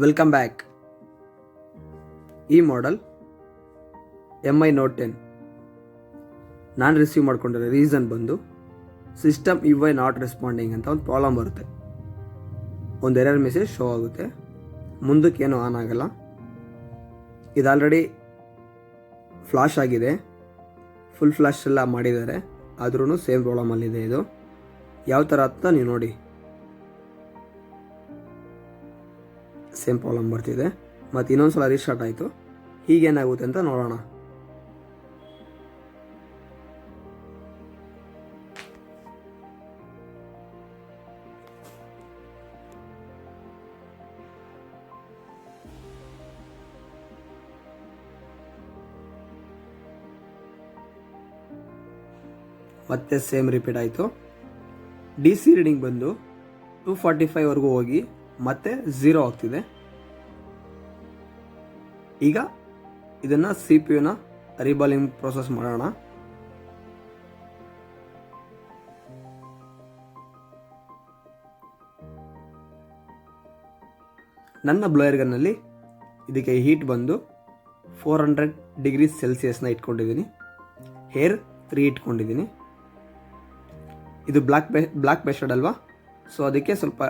Welcome back. ಈ model MI Note 10 ನಾನು receive ಮಾಡ್ಕೊಂಡಿರೋ ರೀಸನ್ ಬಂದು ಸಿಸ್ಟಮ್ UI ನಾಟ್ ರೆಸ್ಪಾಂಡಿಂಗ್ ಅಂತ ಒಂದು ಪ್ರಾಬ್ಲಮ್ ಬರುತ್ತೆ. ಒಂದು ಎರರ್ ಮೆಸೇಜ್ ಶೋ ಆಗುತ್ತೆ, ಮುಂದಕ್ಕೇನು ಆನ್ ಆಗಲ್ಲ. ಇದು ಆಲ್ರೆಡಿ ಫ್ಲಾಶ್ ಆಗಿದೆ, ಫುಲ್ ಫ್ಲಾಶ್ ಎಲ್ಲ ಮಾಡಿದ್ದಾರೆ, ಆದ್ರೂ ಸೇಮ್ ಪ್ರಾಬ್ಲಮಲ್ಲಿದೆ. ಇದು ಯಾವ ಥರ ಅಂತ ನೀವು ನೋಡಿ, ಸೇಮ್ ಪ್ರಾಬ್ಲಮ್ ಬರ್ತಿದೆ. ಮತ್ತು ಇನ್ನೊಂದು ಸಲ ರೀಸ್ಟಾರ್ಟ್ ಆಯಿತು, ಹೀಗೇನಾಗುತ್ತೆ ಅಂತ ನೋಡೋಣ. ಮತ್ತೆ ಸೇಮ್ ರಿಪೀಟ್ ಆಯಿತು. DC ರೀಡಿಂಗ್ ಬಂದು 245ವರೆಗೂ ಹೋಗಿ ಮತ್ತೆ 0 ಆಗ್ತಿದೆ. ಈಗ ಇದನ್ನು CPU ರೀಬಾಲಿಂಗ್ ಪ್ರೋಸೆಸ್ ಮಾಡೋಣ. ನನ್ನ ಬ್ಲೋಯರ್ ಗನ್ನಲ್ಲಿ ಇದಕ್ಕೆ ಹೀಟ್ ಬಂದು 400 ಡಿಗ್ರಿ ಸೆಲ್ಸಿಯಸ್ನ ಇಟ್ಕೊಂಡಿದ್ದೀನಿ. ಹೇರ್ 3 ಇಟ್ಕೊಂಡಿದ್ದೀನಿ. ಇದು ಬ್ಲ್ಯಾಕ್ ಬೇಸ್ಡ್ ಅಲ್ವಾ, ಸೊ ಅದಕ್ಕೆ ಸ್ವಲ್ಪ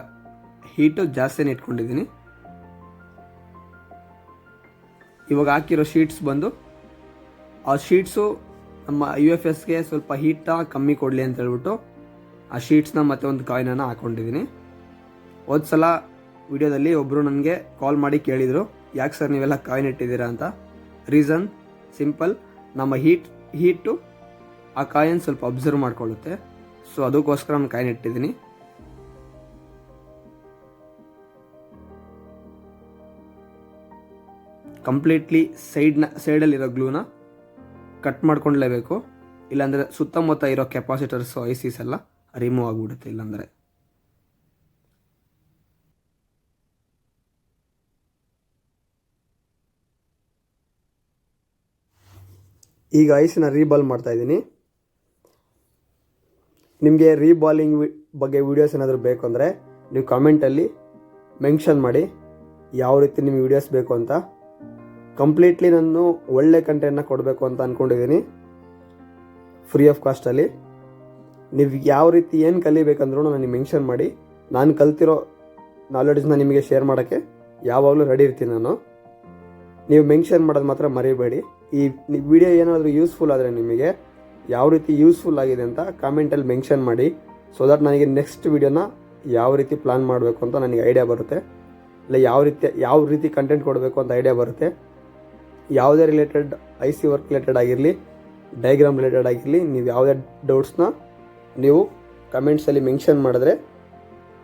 ಹೀಟು ಜಾಸ್ತಿನೇ ಇಟ್ಕೊಂಡಿದ್ದೀನಿ. ಇವಾಗ ಹಾಕಿರೋ ಶೀಟ್ಸ್ ಬಂದು ಆ ಶೀಟ್ಸು ನಮ್ಮ UFSಗೆ ಸ್ವಲ್ಪ ಹೀಟ ಕಮ್ಮಿ ಕೊಡಲಿ ಅಂತ ಹೇಳ್ಬಿಟ್ಟು ಆ ಶೀಟ್ಸ್ನ ಮತ್ತೆ ಒಂದು ಕಾಯಿನನ್ನು ಹಾಕ್ಕೊಂಡಿದ್ದೀನಿ. ಹೋದ ಸಲ ವಿಡಿಯೋದಲ್ಲಿ ಒಬ್ಬರು ನನಗೆ ಕಾಲ್ ಮಾಡಿ ಕೇಳಿದರು, ಯಾಕೆ ಸರ್ ನೀವೆಲ್ಲ ಕಾಯಿನ್ ಇಟ್ಟಿದ್ದೀರಾ ಅಂತ. ರೀಸನ್ ಸಿಂಪಲ್, ನಮ್ಮ ಹೀಟು ಆ ಕಾಯಿನ್ ಸ್ವಲ್ಪ ಅಬ್ಸರ್ವ್ ಮಾಡ್ಕೊಳ್ಳುತ್ತೆ, ಸೊ ಅದಕ್ಕೋಸ್ಕರ ನಾನು ಕಾಯಿನ್ ಇಟ್ಟಿದ್ದೀನಿ. ಕಂಪ್ಲೀಟ್ಲಿ ಸೈಡಲ್ಲಿರೋ ಗ್ಲೂನ ಕಟ್ ಮಾಡ್ಕೊಂಡ್ಲೇಬೇಕು, ಇಲ್ಲಾಂದರೆ ಸುತ್ತಮುತ್ತ ಇರೋ ಕೆಪಾಸಿಟರ್ಸು ICs ಎಲ್ಲ ರಿಮೂವ್ ಆಗಿಬಿಡುತ್ತೆ. ಇಲ್ಲಾಂದರೆ ಈಗ ಐಸ್ನ ರೀಬಾಲ್ ಮಾಡ್ತಾ ಇದ್ದೀನಿ. ನಿಮಗೆ ರೀಬಾಲಿಂಗ್ ಬಗ್ಗೆ ವೀಡಿಯೋಸ್ ಏನಾದರೂ ಬೇಕು ಅಂದರೆ ನೀವು ಕಾಮೆಂಟಲ್ಲಿ ಮೆನ್ಷನ್ ಮಾಡಿ ಯಾವ ರೀತಿ ನಿಮಗೆ ವೀಡಿಯೋಸ್ ಬೇಕು ಅಂತ. ಕಂಪ್ಲೀಟ್ಲಿ ನಾನು ಒಳ್ಳೆ ಕಂಟೆಂಟ್ನ ಕೊಡಬೇಕು ಅಂತ ಅಂದ್ಕೊಂಡಿದ್ದೀನಿ, ಫ್ರೀ ಆಫ್ ಕಾಸ್ಟಲ್ಲಿ. ನೀವು ಯಾವ ರೀತಿ ಏನು ಕಲಿಬೇಕಂದ್ರೂ ನನಗೆ ಮೆನ್ಷನ್ ಮಾಡಿ, ನಾನು ಕಲ್ತಿರೋ ನಾಲೆಡ್ಜ್ನ ನಿಮಗೆ ಶೇರ್ ಮಾಡೋಕ್ಕೆ ಯಾವಾಗಲೂ ರೆಡಿ ಇರ್ತೀನಿ ನಾನು. ನೀವು ಮೆನ್ಷನ್ ಮಾಡೋದು ಮಾತ್ರ ಮರಿಬೇಡಿ. ಈ ವಿಡಿಯೋ ಏನಾದರೂ ಯೂಸ್ಫುಲ್ ಆದರೆ ನಿಮಗೆ ಯಾವ ರೀತಿ ಯೂಸ್ಫುಲ್ ಆಗಿದೆ ಅಂತ ಕಾಮೆಂಟಲ್ಲಿ ಮೆನ್ಷನ್ ಮಾಡಿ, ಸೊ ದಟ್ ನನಗೆ ನೆಕ್ಸ್ಟ್ ವಿಡಿಯೋನ ಯಾವ ರೀತಿ ಪ್ಲಾನ್ ಮಾಡಬೇಕು ಅಂತ ನನಗೆ ಐಡಿಯಾ ಬರುತ್ತೆ, ಇಲ್ಲ ಯಾವ ರೀತಿ ಕಂಟೆಂಟ್ ಕೊಡಬೇಕು ಅಂತ ಐಡಿಯಾ ಬರುತ್ತೆ. ಯಾವುದೇ ರಿಲೇಟೆಡ್ IC ವರ್ಕ್ ರಿಲೇಟೆಡ್ ಆಗಿರಲಿ, ಡಯಾಗ್ರಾಮ್ ರಿಲೇಟೆಡ್ ಆಗಿರಲಿ, ನೀವು ಯಾವುದೇ ಡೌಟ್ಸ್ನ ನೀವು ಕಮೆಂಟ್ಸಲ್ಲಿ ಮೆನ್ಷನ್ ಮಾಡಿದ್ರೆ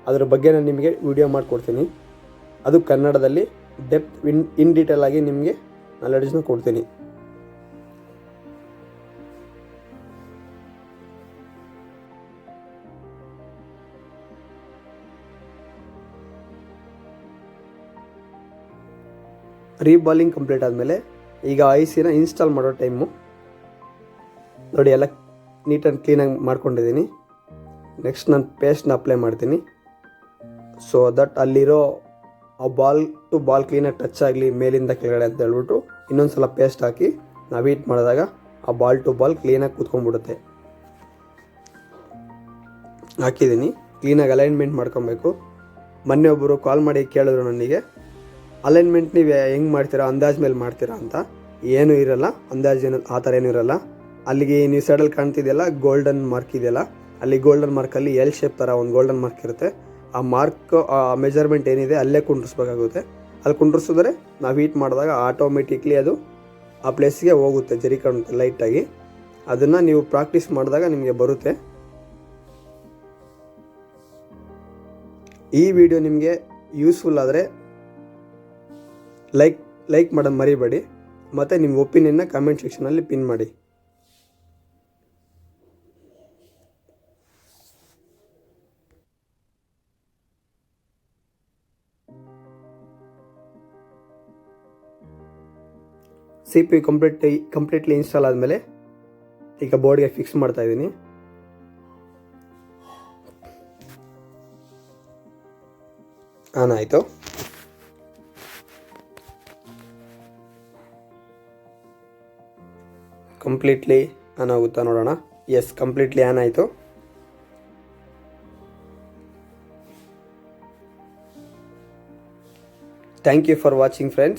ಅದ್ರ ಬಗ್ಗೆ ನಾನು ನಿಮಗೆ ವಿಡಿಯೋ ಮಾಡಿಕೊಡ್ತೀನಿ. ಅದು ಕನ್ನಡದಲ್ಲಿ ಡೆಪ್ತ್ ಇನ್ ಡೀಟೇಲ್ ಆಗಿ ನಿಮಗೆ ನಾಲೆಡ್ಜ್ನ ಕೊಡ್ತೀನಿ. ರೀಬಾಲಿಂಗ್ ಕಂಪ್ಲೀಟ್ ಆದಮೇಲೆ ಈಗ ICನ ಇನ್ಸ್ಟಾಲ್ ಮಾಡೋ ಟೈಮು ನೋಡಿ. ಎಲ್ಲ ನೀಟ್ ಆ್ಯಂಡ್ ಕ್ಲೀನಾಗಿ ಮಾಡ್ಕೊಂಡಿದ್ದೀನಿ. ನೆಕ್ಸ್ಟ್ ನಾನು ಪೇಸ್ಟ್ನ ಅಪ್ಲೈ ಮಾಡ್ತೀನಿ, ಸೊ ದಟ್ ಅಲ್ಲಿರೋ ಆ ಬಾಲ್ ಟು ಬಾಲ್ ಕ್ಲೀನಾಗಿ ಟಚ್ ಆಗಲಿ ಮೇಲಿಂದ ಕೆಳಗಡೆ ಅಂತ ಹೇಳ್ಬಿಟ್ಟು ಇನ್ನೊಂದು ಸಲ ಪೇಸ್ಟ್ ಹಾಕಿ ನಾವು ಹೀಟ್ ಮಾಡಿದಾಗ ಆ ಬಾಲ್ ಟು ಬಾಲ್ ಕ್ಲೀನಾಗಿ ಕೂತ್ಕೊಂಡ್ಬಿಡುತ್ತೆ. ಹಾಕಿದ್ದೀನಿ, ಕ್ಲೀನಾಗಿ ಅಲೈನ್ಮೆಂಟ್ ಮಾಡ್ಕೊಬೇಕು. ಮೊನ್ನೆ ಒಬ್ಬರು ಕಾಲ್ ಮಾಡಿ ಕೇಳಿದ್ರು ನನಗೆ, ಅಲೈನ್ಮೆಂಟ್ ನೀವು ಹೆಂಗೆ ಮಾಡ್ತೀರಾ, ಅಂದಾಜು ಮೇಲೆ ಮಾಡ್ತೀರಾ ಅಂತ. ಏನೂ ಇರಲ್ಲ, ಅಂದಾಜು ಆ ಥರ ಏನೂ ಇರಲ್ಲ. ಅಲ್ಲಿಗೆ ನೀವು ಸೈಡಲ್ಲಿ ಕಾಣ್ತಿದೆಯಲ್ಲ ಗೋಲ್ಡನ್ ಮಾರ್ಕ್ ಇದೆಯಲ್ಲ, ಅಲ್ಲಿ ಗೋಲ್ಡನ್ ಮಾರ್ಕಲ್ಲಿ L ಶೇಪ್ ಥರ ಒಂದು ಗೋಲ್ಡನ್ ಮಾರ್ಕ್ ಇರುತ್ತೆ. ಆ ಮಾರ್ಕ್ ಆ ಮೆಜರ್ಮೆಂಟ್ ಏನಿದೆ ಅಲ್ಲೇ ಕುಂಡ್ರಿಸ್ಬೇಕಾಗುತ್ತೆ. ಅಲ್ಲಿ ಕುಂಡ್ರಿಸಿದ್ರೆ ನಾವು ಹೀಟ್ ಮಾಡಿದಾಗ ಆಟೋಮೆಟಿಕ್ಲಿ ಅದು ಆ ಪ್ಲೇಸ್ಗೆ ಹೋಗುತ್ತೆ, ಜರಿ ಕಾಣುತ್ತೆ ಲೈಟಾಗಿ. ಅದನ್ನು ನೀವು ಪ್ರಾಕ್ಟೀಸ್ ಮಾಡಿದಾಗ ನಿಮಗೆ ಬರುತ್ತೆ. ಈ ವಿಡಿಯೋ ನಿಮಗೆ ಯೂಸ್ಫುಲ್ ಆದರೆ ಲೈಕ್ ಮಾಡೋದು ಮರಿಬೇಡಿ, ಮತ್ತು ನಿಮ್ಮ ಒಪಿನಿಯನ್ನ ಕಮೆಂಟ್ ಸೆಕ್ಷನಲ್ಲಿ ಪಿನ್ ಮಾಡಿ. CPU ಕಂಪ್ಲೀಟ್ಲಿ ಇನ್ಸ್ಟಾಲ್ ಆದಮೇಲೆ ಈಗ ಬೋರ್ಡ್ಗೆ ಫಿಕ್ಸ್ ಮಾಡ್ತಾ ಇದ್ದೀನಿ. ಆನ್ ಆಯಿತು. ಕಂಪ್ಲೀಟ್ಲಿ ಆನ್ ಆಗುತ್ತಾ ನೋಡೋಣ. ಎಸ್, ಕಂಪ್ಲೀಟ್ಲಿ ಆನ್ ಆಯಿತು. Thank you for watching friends.